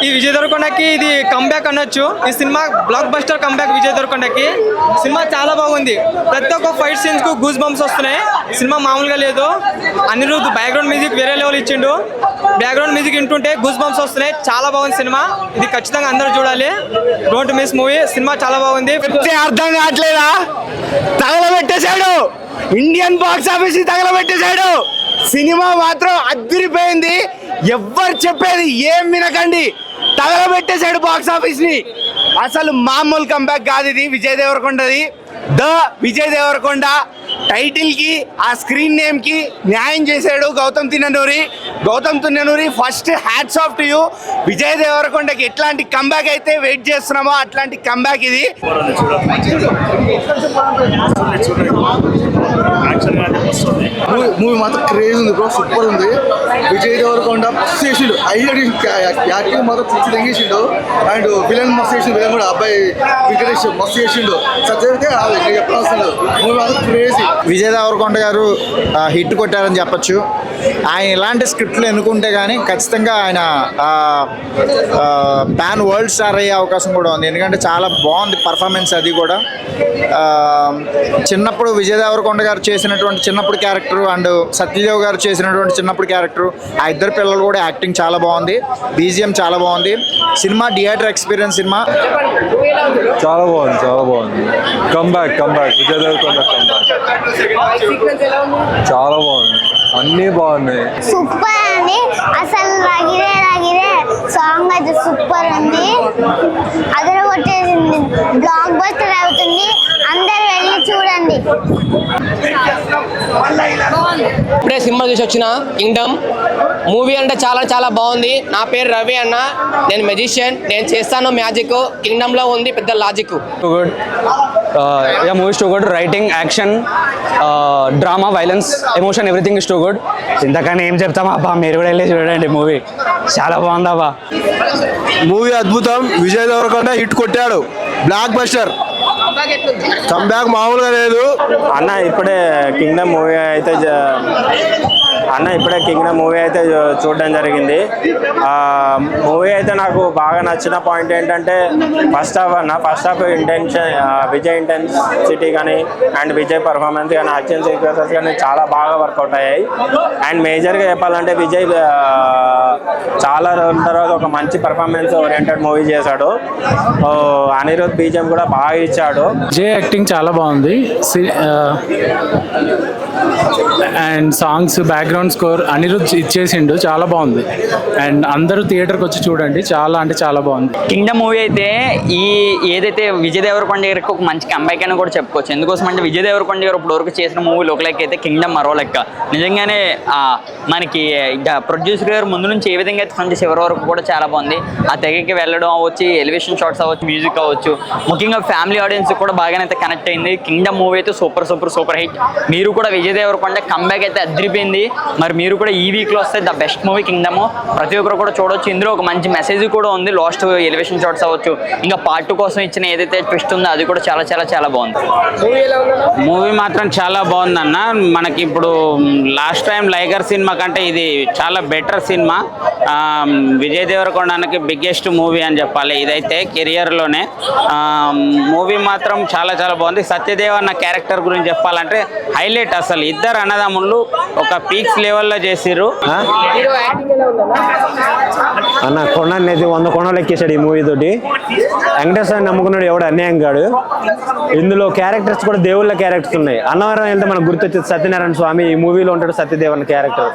ఈ విజయ్ దేవరకొండకి ఇది కంబ్యాక్ అనొచ్చు. ఈ సినిమా బ్లాక్ బస్టర్ కంబ్యాక్ విజయ్ దేవరకొండకి. సినిమా చాలా బాగుంది. ప్రతి ఒక్క ఫైట్ సీన్స్ కు గూస్ బంప్స్ వస్తున్నాయి. సినిమా మామూలుగా లేదు. అనిరుద్ధ్ బ్యాక్గ్రౌండ్ మ్యూజిక్ వేరే లెవెల్ ఇచ్చిండు. బ్యాక్గ్రౌండ్ మ్యూజిక్ వింటుంటే గూస్ బంప్స్ వస్తున్నాయి. చాలా బాగుంది సినిమా. ఇది ఖచ్చితంగా అందరూ చూడాలి. Don't miss movie. సినిమా చాలా బాగుంది. అర్థం కావట్లేదా? తగలబెట్టేశాడు, ఇండియన్ బాక్స్ ఆఫీస్ తగలబెట్టేశాడు. సినిమా మాత్రం అదిరిపోయింది. ఎవ్వరు చెప్పేది ఏం వినకండి. తగలబెట్టేశాడు బాక్స్ ఆఫీస్ ని. అసలు మామూలు కంబ్యాక్ కాదు ఇది విజయ్ దేవరకొండది. ద విజయ్ దేవరకొండ టైటిల్ కి ఆ స్క్రీన్ నేమ్ కి న్యాయం చేశాడు Gowtam Tinnanuri. First hats off to you. Vijay దేవరకొండకి ఎట్లాంటి కంబ్యాక్ అయితే వెయిట్ చేస్తున్నామో అట్లాంటి కంబ్యాక్ ఇది. మూవీ మాత్రం క్రేజ్ ఉంది బ్రో, సూపర్ ఉంది. విజయ్ దేవరకొండ మస్తు చేసిండు, యాక్టింగ్ మాత్రం పిచ్చి తెంగేసిండు. అండ్ విలన్ మస్తు చేసిండు. విలన్ కూడా అబ్బాయి వెంకటేష్ మస్తు చేసిండు. సత్యవతి చెప్పాల్సిండు. మూవీ మాత్రం క్రేజీ. విజయ్ దేవరకొండ గారు హిట్ కొట్టారని చెప్పచ్చు. ఆయన ఇలాంటి స్క్రిప్ట్లు ఎన్నుకుంటే కానీ ఖచ్చితంగా ఆయన పాన్ వరల్డ్ స్టార్ అయ్యే అవకాశం కూడా ఉంది. ఎందుకంటే చాలా బాగుంది పర్ఫార్మెన్స్. అది కూడా చిన్నప్పుడు విజయ్ దేవరకొండ గారు చేసినటువంటి చిన్నప్పుడు క్యారెక్టర్ అండ్ సత్యదేవ్ గారు చేసినటువంటి చిన్నప్పుడు క్యారెక్టర్, ఆ ఇద్దరు పిల్లలు కూడా యాక్టింగ్ చాలా బాగుంది. బీజిఎం చాలా బాగుంది. సినిమా థియేటర్ ఎక్స్పీరియన్స్ సినిమా చాలా బాగుంది. కంబ్యాక్ విజయ్ దేవరకొండ చాలా బాగుంది. అన్నీ బాగున్నాయి. సూపర్ అండి. అసలు రాగిరే సాంగ్ అయితే సూపర్ ఉంది. అదర కొట్టేసింది. బ్లాక్ బస్టర్ అవుతుంది. అందరు వెళ్ళి చూడండి. ఇప్పుడే సినిమా చూసి వచ్చిన కింగ్డమ్ మూవీ అంటే చాలా బాగుంది. నా పేరు రవి అన్న, నేను మెజిషియన్, నేను చేస్తాను మ్యాజిక్. కింగ్డమ్ లో ఉంది పెద్ద logic. Good movies too good. Writing, action, drama, violence, emotion, everything is too good. ఇంతకన్నా ఏం చెప్తామా అబ్బా, మీరు కూడా వెళ్ళి చూడండి. మూవీ చాలా బాగుంది అబ్బా. మూవీ అద్భుతం. విజయ్ దేవరకొండ హిట్ కొట్టాడు. బ్లాక్ బస్టర్ కంబ్యాక్ మామూలుగా లేదు. అన్న ఇప్పుడే కింగ్డమ్ మూవీ అయితే చూడడం జరిగింది. మూవీ అయితే నాకు బాగా నచ్చిన పాయింట్ ఏంటంటే ఫస్ట్ హాఫ్ విజయ్ ఇంటెన్సిటీ కానీ అండ్ విజయ్ పర్ఫార్మెన్స్ కానీ యాక్షన్ సీక్వెన్సెస్ కానీ చాలా బాగా వర్కౌట్ అయ్యాయి. అండ్ మేజర్గా చెప్పాలంటే విజయ్ చాలా రోజుల తర్వాత ఒక మంచి పర్ఫార్మెన్స్ ఓరియంటెడ్ మూవీ చేశాడు. అనిరుద్ధ్ బీజం కూడా బాగా ఇచ్చాడు. విజయ్ యాక్టింగ్ చాలా బాగుంది. And songs, background score Anirudh ఇచ్చేసిండు, చాలా బాగుంది. అండ్ అందరూ థియేటర్కి వచ్చి చూడండి. చాలా బాగుంది. కింగ్డమ్ మూవీ అయితే ఏదైతే విజయ్ దేవరకొండ గారికి ఒక మంచి కంబ్యాక్ అని కూడా చెప్పుకోవచ్చు. ఎందుకోసం అంటే విజయ్ దేవరకొండ గారు ఇప్పుడు వరకు చేసిన మూవీలు ఒక లెక్క అయితే కింగ్డమ్ మరో లెక్క. నిజంగానే మనకి ప్రొడ్యూసర్ గారు ముందు నుంచి ఏ విధంగా అయితే ఫ్రమ్ చివరి వరకు కూడా చాలా బాగుంది. ఆ తెగకి వెళ్ళడం అవ్వచ్చు, ఎలివేషన్ షాట్స్ అవ్వచ్చు, మ్యూజిక్ అవ్వచ్చు, ముఖ్యంగా ఫ్యామిలీ ఆడియన్స్ కూడా బాగానైతే కనెక్ట్ అయింది. కింగ్డమ్ మూవీ అయితే సూపర్ హిట్. మీరు కూడా విజయ్ దేవరకొండ కంబ్యాక్ అయితే అదిరిపోయింది. మరి మీరు కూడా ఈ వీక్లో వస్తే ద బెస్ట్ మూవీ కింగ్డమ్. ప్రతి ఒక్కరు కూడా చూడవచ్చు. ఇందులో ఒక మంచి మెసేజ్ కూడా ఉంది. లాస్ట్ ఎలివేషన్ షాట్స్ అవ్వచ్చు, ఇంకా పార్ట్ 2 కోసం ఇచ్చిన ఏదైతే ట్విస్ట్ ఉందో అది కూడా చాలా బాగుంది. మూవీ మాత్రం చాలా బాగుంది అన్న. మనకి ఇప్పుడు లాస్ట్ టైం లైగర్ సినిమా కంటే ఇది చాలా బెటర్ సినిమా. విజయ్ దేవరకొండకి బిగ్గెస్ట్ మూవీ అని చెప్పాలి ఇదైతే కెరియర్లోనే. మూవీ మాత్రం చాలా బాగుంది. సత్యదేవ్ అన్న క్యారెక్టర్ గురించి చెప్పాలంటే హైలైట్. అసలు ఇద్దరు అన్నదమ్ముళ్ళు ఒక పీక్స్ లెవెల్లో చేసిర్రు. అన్న కొండని 100 కొండలు ఎక్కేసాడు ఈ మూవీ తోటి. వెంకటేశ్వర నమ్ముకున్నాడు ఎవడు అన్యాయం కాడు. ఇందులో క్యారెక్టర్స్ కూడా దేవుళ్ళ క్యారెక్టర్స్ ఉన్నాయి. అన్నవరం వెళ్తే మనకు గుర్తొచ్చేది సత్యనారాయణ స్వామి. ఈ మూవీలో ఉంటాడు సత్యదేవ్ అన్న క్యారెక్టర్.